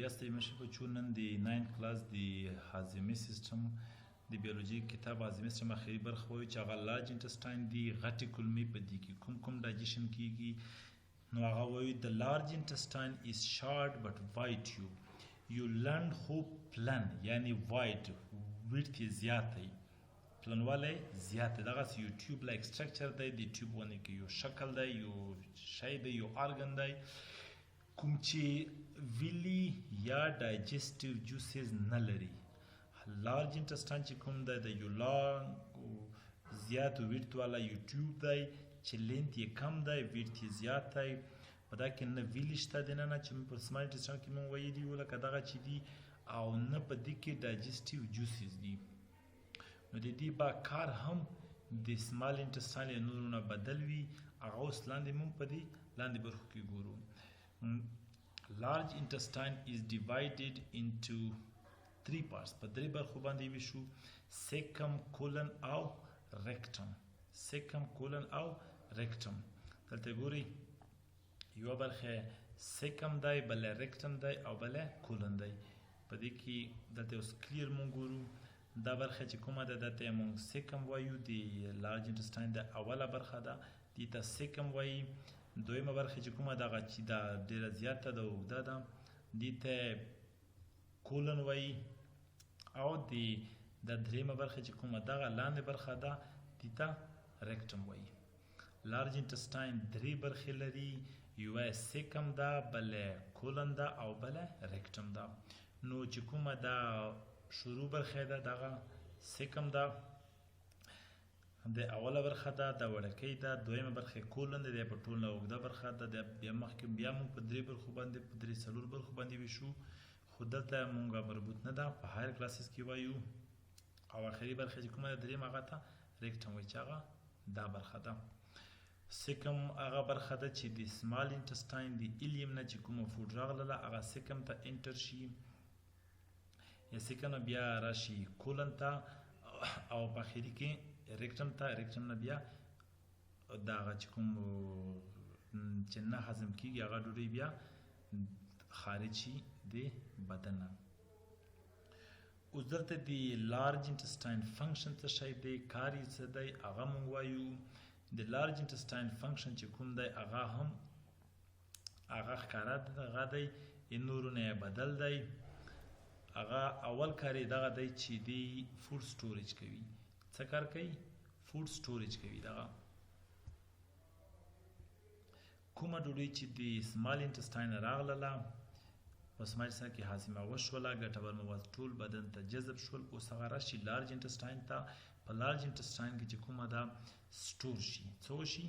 بیا ستړي مشي بچو نن د 9 کلاس د هاضمې سیستم د بیولوژي کتاب هاضمې سیستم اخري برخه وایي چې هغه لارج انټسټاین دي غټې کولمې په دې کې کوم ډایجیشن کیږي نو هغه وایي د لارج انټسټاین از شارټ بټ وایډ ټیوب یو لنډ خو پلن یعنی وایډ ویډث یې زیات دی پلنوالی زیات دی دغسې یو ټیوب لایک سټرکچر دی د ټیوب ونې کې یو شکل دی یو شی دی یو ارګن دی کوم چې ویلی یا ډایجسټیو جوسز نه لري لارج انټسټاین چې کوم دی د یو لانګ زیات ویډث والا یو ټیوب دی چې لینت یې کم دی ویډث یې زیات دی په دا کې نه ویلی شته دی نه چې په سمال انټسټاین کې مونږ ویلي وو لکه دغه چې دي او نه په دې کې ډایجسټیو جوسز دي نو د دې با کار هم د سمال انټسټاین له نورو نه بدل وي هغه اوس لاندې مونږ په دې لاندې برخو کې ګورو large intestine is divided into 3 parts په درې برخو باندې ویشو cecum colon او rectum cecum colon او rectum دلته ګوري یو برخه cecum دی بل rectum دی او بل colon دی په دې کې دلته اوس کلیر مونږ ګورو دا برخه چې کومه ده دته مونږ cecum وایو د large intestine د اوله برخه ده دې ته cecum وایي دویمه برخه چې کومه دغه چې دا ډیره زیاته ده اوږده ده دې ته کولن وایي او د دریمه برخه چې کومه دغه لاندې برخه ده دې ته ریکټم وایي لارج انټسټاین درې برخې لري یوه سیکم ده بله کولن ده او بله ریکټم ده نو چې کومه دا شروع برخه ده دغه سیکم ده د اوله برخه ده د وړکۍ ده دویمه برخه کولن ده د په ټول نه اوږده برخه ده د بیا مخکې بیا موږ په درې برخو باندې په درې څلور برخو باندې ویشو خو دلته موږ مربوط نه ده په هایر کلاسز کې وایو او اخري برخه چې کومه ده درېیم هغه ته ریکټم وایي چې هغه دا برخه ده سیکم هغه برخه ده چې د سمال انټسټاین د ایلیم نه چې کومه فوډ راغله هغه سیکم ته انټر شي یا سیکم بیا راشي کولن ته او په اخري کې ریکټم نه بیا دغه چې کوم چې نه هضم کیږي هغه ډوډۍ بیا خارج شي د بدن نه اوس دلته د لارج انټسټاین فنکشن څه شی دی کار یې څه دی هغه موږ وایو د لارج انټسټاین فنکشن چې کوم دی هغه هم هغه ښکاره هغه دی نورو نه بدل دی هغه اول کار یې دغه دی چې دی فوډ سټوریج کوي څه کار کوي فوډ سټوریج کوي دغه کومه ډوډۍ چې د سمال انټسټاین راغله په سمال انټسټاین کې هاضمه وشوله ګټور مواد ټول بدن ته جذب شول اوس هغه راشي لارج انټسټاین ته په لارج انټسټاین کې چې کومه ده سټور شي څه وشي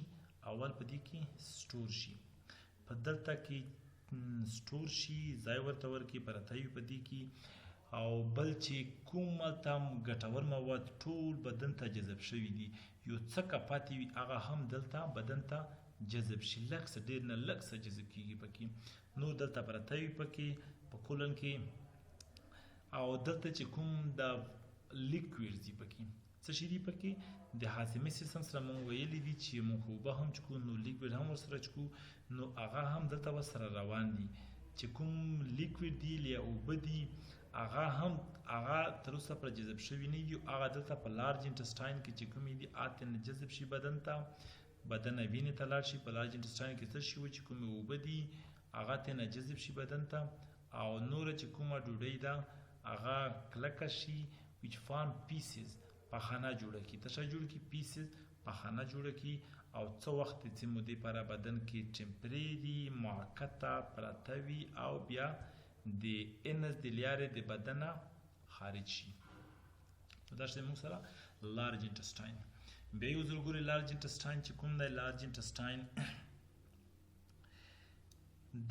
اول په دې کې سټور شي په دلته کې سټور شي ځای ورته ورکړي پرته وي په دې کې او بل چې کومه تم ګټور مواد ټول بدن ته جذب شوي دي یو څه پاتې وي هغه هم دلته بدن ته جذب شي لږ څه ډېر نه لږ څه جذب کیږي پکې نور دلته پرته وي پکې په کولن کې او دلته چې کوم د لیکویډز دي پکې څه شي دي پکې د هاضمې سیستم سره مونږ ویلي دي چې مونږ اوبه هم چکو نو لیکویډ هم ورسره چکو نو هغه هم دلته ورسره روان دي چې کوم لیکویډ دي یا اوبه دي هغه هم هغه تر اوسه پر جذب شوي نه دي هغه دلته په لارج انټسټاین کې چې کومې دي هغه نه جذب شي بدن ته بدن وینې ته لاړ شي په لارج انټسټاین کې څه شي چې کومې اوبه دي هغه ته نه جذب شي بدن ته او نور چې کومه ډوډۍ ده هغه کلکه شي which form pieces پخانه جوړه کی څه جوړ کی پیسز پخانه جوړه کی او څو وخت چې مودې پر بدن کې ټمپریری موقته پرتوي او بیا د انس د لیارې د بدن خارج شي دا چې موږ سره لارج انټسټاین بیا یو ځل ګوري لارج انټسټاین چې کوم دی لارج انټسټاین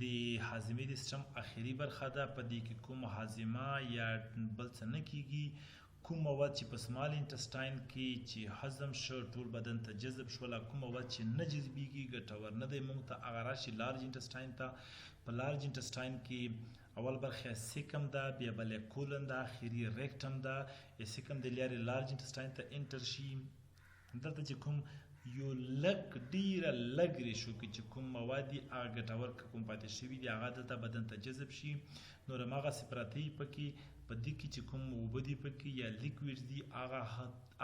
د هاضمې د سیستم اخري برخه ده په دې کې کوم هاضمه یا بل څه نه کیږي کوم مواد چې په سمال انټسټاین کې چې هضم شو ټول بدن ته جذب شول کوم مواد چې نه جذبېږي ګټور نه دی موږ ته هغه راشي لارج انټسټاین ته په لارج انټسټاین کې اول برخه سیکم ده بیا بله کولن ده اخري ریکټم ده سیکم د لیارې لارج انټسټاین ته انټر شي دلته چې کوم یو ډیره لږ ریشو کې چې کوم مواد دي هغه ګټور کوم پاتې شوي دي هغه دلته بدن ته جذب شي. نور هماغسې پراته وي پکې په دې کې چې کوم اوبه دي پکې یا لیکویډز دي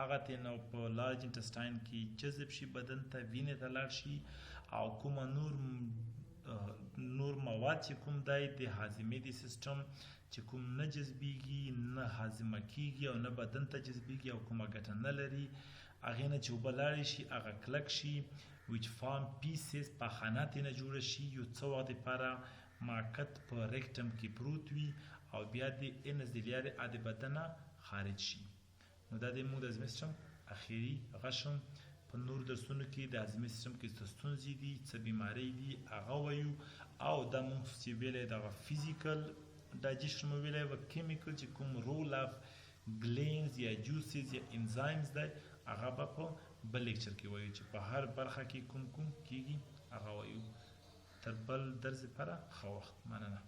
هغه ترېنه په لارج انټسټاین کې جذب شي، بدن ته وینې ته لاړ شي، او کومه نور مواد چې کوم دی د هاضمې د سیستم چې کوم نه جذبیږي، نه هاضمه کیږي او نه بدن ته جذبیږي او کومه ګټه نه لري، هغې نه چې اوبه لاړې شي هغه کلک شي، which form pieces پاخانه ترېنه جوړه شي، یو څه وخت دپاره ماکت په ریکټم کې پروت وي او بیا د انس د لارې د بدنه خارج شي. نو دا د موږ د هاضمې سیستم اخري غشم. په نور درسونو کې د هاضمې سیستم کې څه ستونزې دي، څه بیمارۍ دي هغه وایو، او دا موږ چې ویلی دغه فزیکل ډایجېشن مو ویلی و، کیمیکل چې کوم رول اف ګلینز یا جوسز یا انزایمز دی هغه به په بل لیکچر کې وایو چې په هر برخه کې کوم کیږي هغه وایو. تر بل درس لپاره ښه وخت. مننه.